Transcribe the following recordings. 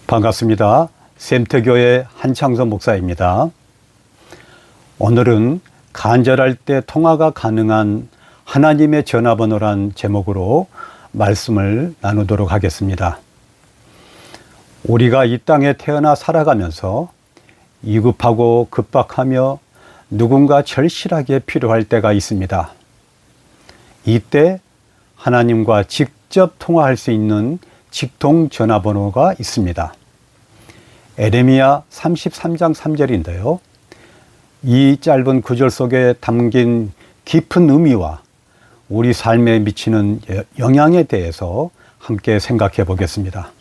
반갑습니다. 샘터교회 한창선 목사입니다. 오늘은 간절할 때 통화가 가능한 하나님의 전화번호란 제목으로 말씀을 나누도록 하겠습니다. 우리가 이 땅에 태어나 살아가면서 위급하고 급박하며 누군가 절실하게 필요할 때가 있습니다. 이때 하나님과 직접 통화할 수 있는 직통 전화번호가 있습니다. 에레미야 33장 3절인데요. 이 짧은 구절 속에 담긴 깊은 의미와 우리 삶에 미치는 영향에 대해서 함께 생각해 보겠습니다.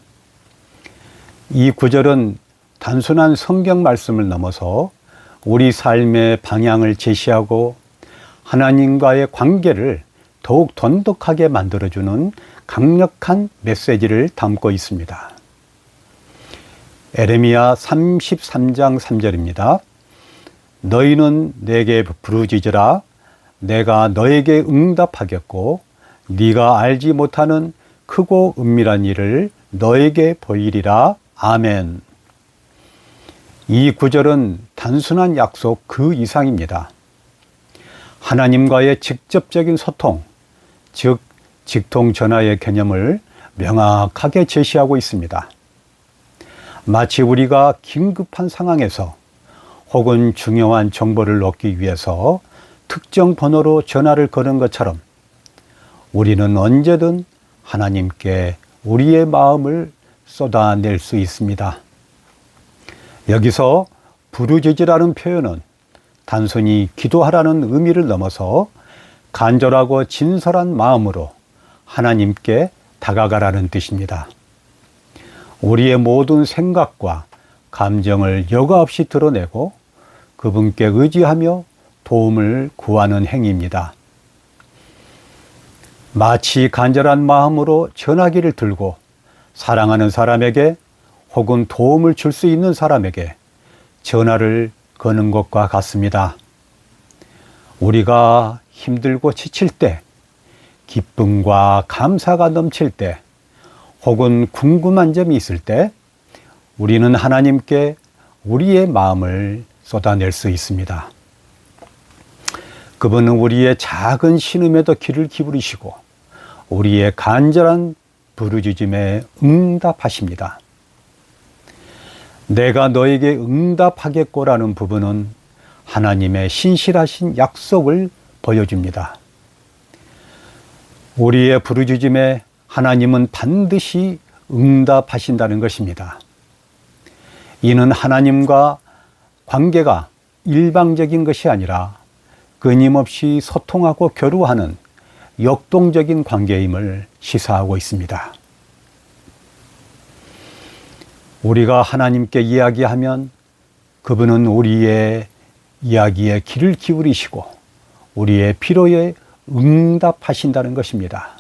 이 구절은 단순한 성경 말씀을 넘어서 우리 삶의 방향을 제시하고 하나님과의 관계를 더욱 돈독하게 만들어주는 강력한 메시지를 담고 있습니다. 에레미야 33장 3절입니다. 너희는 내게 부르짖으라. 내가 너에게 응답하겠고 네가 알지 못하는 크고 은밀한 일을 너에게 보이리라. 아멘. 이 구절은 단순한 약속 그 이상입니다. 하나님과의 직접적인 소통, 즉 직통 전화의 개념을 명확하게 제시하고 있습니다. 마치 우리가 긴급한 상황에서 혹은 중요한 정보를 얻기 위해서 특정 번호로 전화를 거는 것처럼 우리는 언제든 하나님께 우리의 마음을 쏟아낼 수 있습니다. 여기서 부르짖으라는 표현은 단순히 기도하라는 의미를 넘어서 간절하고 진솔한 마음으로 하나님께 다가가라는 뜻입니다. 우리의 모든 생각과 감정을 여과 없이 드러내고 그분께 의지하며 도움을 구하는 행위입니다. 마치 간절한 마음으로 전화기를 들고 사랑하는 사람에게 혹은 도움을 줄 수 있는 사람에게 전화를 거는 것과 같습니다. 우리가 힘들고 지칠 때, 기쁨과 감사가 넘칠 때, 혹은 궁금한 점이 있을 때 우리는 하나님께 우리의 마음을 쏟아낼 수 있습니다. 그분은 우리의 작은 신음에도 귀를 기울이시고 우리의 간절한 부르짖음에 응답하십니다. 내가 너에게 응답하겠고라는 부분은 하나님의 신실하신 약속을 보여줍니다. 우리의 부르짖음에 하나님은 반드시 응답하신다는 것입니다. 이는 하나님과 관계가 일방적인 것이 아니라 끊임없이 소통하고 교류하는 역동적인 관계임을 시사하고 있습니다. 우리가 하나님께 이야기하면 그분은 우리의 이야기에 귀를 기울이시고 우리의 필요에 응답하신다는 것입니다.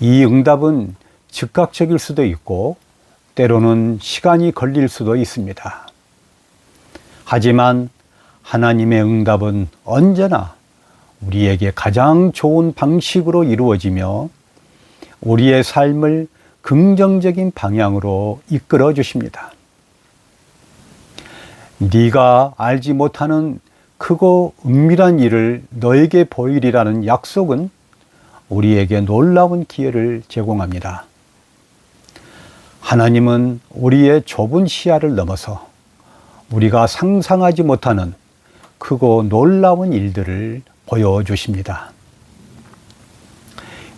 이 응답은 즉각적일 수도 있고 때로는 시간이 걸릴 수도 있습니다. 하지만 하나님의 응답은 언제나 우리에게 가장 좋은 방식으로 이루어지며 우리의 삶을 긍정적인 방향으로 이끌어 주십니다. 네가 알지 못하는 크고 은밀한 일을 너에게 보이리라는 약속은 우리에게 놀라운 기회를 제공합니다. 하나님은 우리의 좁은 시야를 넘어서 우리가 상상하지 못하는 크고 놀라운 일들을 보여주십니다.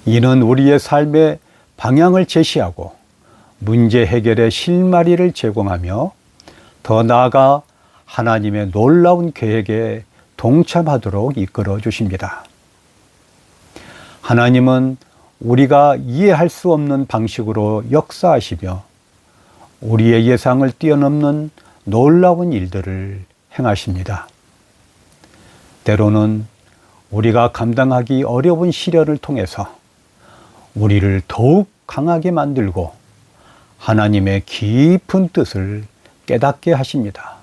이는 우리의 삶의 방향을 제시하고 문제 해결의 실마리를 제공하며 더 나아가 하나님의 놀라운 계획에 동참하도록 이끌어 주십니다. 하나님은 우리가 이해할 수 없는 방식으로 역사하시며 우리의 예상을 뛰어넘는 놀라운 일들을 행하십니다. 때로는 우리가 감당하기 어려운 시련을 통해서 우리를 더욱 강하게 만들고 하나님의 깊은 뜻을 깨닫게 하십니다.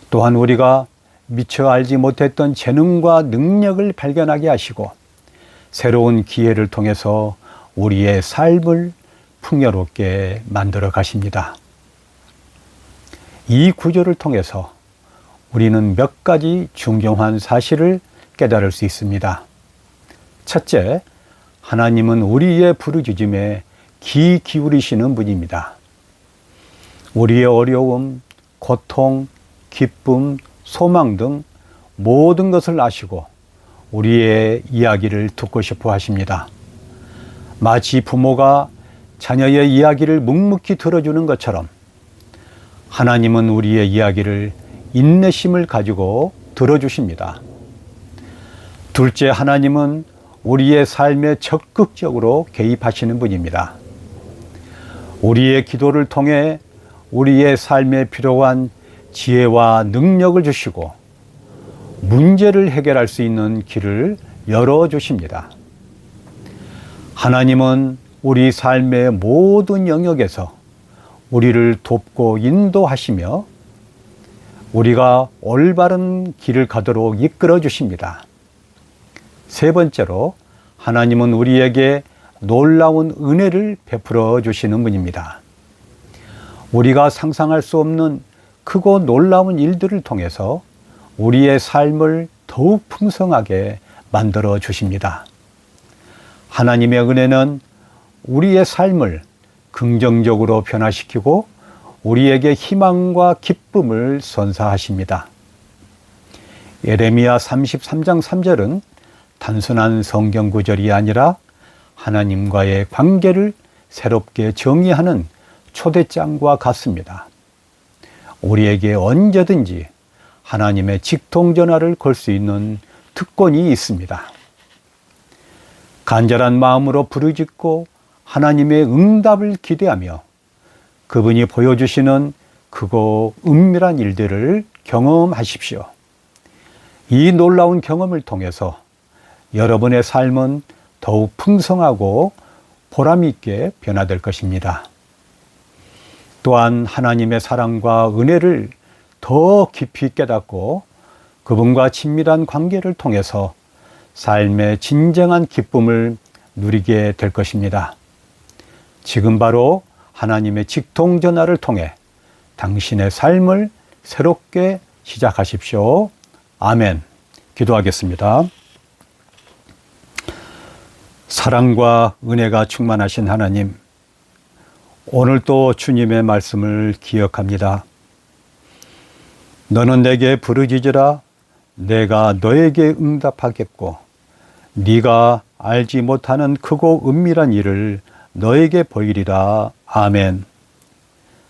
또한 우리가 미처 알지 못했던 재능과 능력을 발견하게 하시고 새로운 기회를 통해서 우리의 삶을 풍요롭게 만들어 가십니다. 이 구절을 통해서 우리는 몇 가지 중요한 사실을 깨달을 수 있습니다. 첫째, 하나님은 우리의 부르짖음에 귀 기울이시는 분입니다. 우리의 어려움, 고통, 기쁨, 소망 등 모든 것을 아시고 우리의 이야기를 듣고 싶어 하십니다. 마치 부모가 자녀의 이야기를 묵묵히 들어주는 것처럼 하나님은 우리의 이야기를 인내심을 가지고 들어주십니다. 둘째, 하나님은 우리의 삶에 적극적으로 개입하시는 분입니다. 우리의 기도를 통해 우리의 삶에 필요한 지혜와 능력을 주시고 문제를 해결할 수 있는 길을 열어주십니다. 하나님은 우리 삶의 모든 영역에서 우리를 돕고 인도하시며 우리가 올바른 길을 가도록 이끌어 주십니다. 세 번째로, 하나님은 우리에게 놀라운 은혜를 베풀어 주시는 분입니다. 우리가 상상할 수 없는 크고 놀라운 일들을 통해서 우리의 삶을 더욱 풍성하게 만들어 주십니다. 하나님의 은혜는 우리의 삶을 긍정적으로 변화시키고 우리에게 희망과 기쁨을 선사하십니다. 예레미야 33장 3절은 단순한 성경 구절이 아니라 하나님과의 관계를 새롭게 정의하는 초대장과 같습니다. 우리에게 언제든지 하나님의 직통전화를 걸 수 있는 특권이 있습니다. 간절한 마음으로 부르짖고 하나님의 응답을 기대하며 그분이 보여주시는 크고 은밀한 일들을 경험하십시오. 이 놀라운 경험을 통해서 여러분의 삶은 더욱 풍성하고 보람있게 변화될 것입니다. 또한 하나님의 사랑과 은혜를 더 깊이 깨닫고 그분과 친밀한 관계를 통해서 삶의 진정한 기쁨을 누리게 될 것입니다. 지금 바로 하나님의 직통전화를 통해 당신의 삶을 새롭게 시작하십시오. 아멘. 기도하겠습니다. 사랑과 은혜가 충만하신 하나님, 오늘도 주님의 말씀을 기억합니다. 너는 내게 부르짖으라 내가 너에게 응답하겠고 네가 알지 못하는 크고 은밀한 일을 너에게 보이리라. 아멘.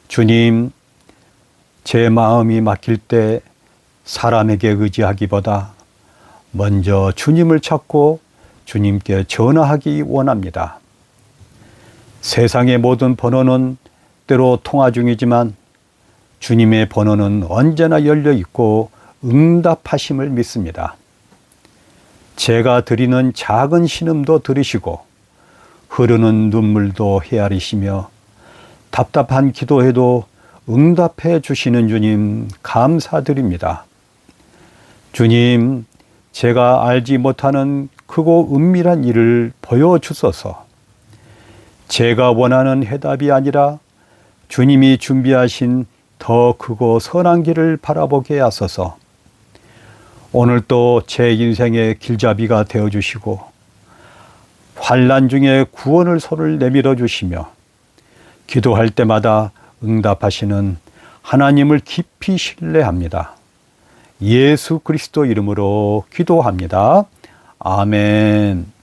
주님, 제 마음이 막힐 때 사람에게 의지하기보다 먼저 주님을 찾고 주님께 전화하기 원합니다. 세상의 모든 번호는 때로 통화 중이지만 주님의 번호는 언제나 열려 있고 응답하심을 믿습니다. 제가 드리는 작은 신음도 들으시고 흐르는 눈물도 헤아리시며 답답한 기도에도 응답해 주시는 주님 감사드립니다. 주님, 제가 알지 못하는 크고 은밀한 일을 보여주소서. 제가 원하는 해답이 아니라 주님이 준비하신 더 크고 선한 길을 바라보게 하소서. 오늘도 제 인생의 길잡이가 되어주시고 환난 중에 구원의 손을 내밀어 주시며 기도할 때마다 응답하시는 하나님을 깊이 신뢰합니다. 예수 그리스도 이름으로 기도합니다. 아멘.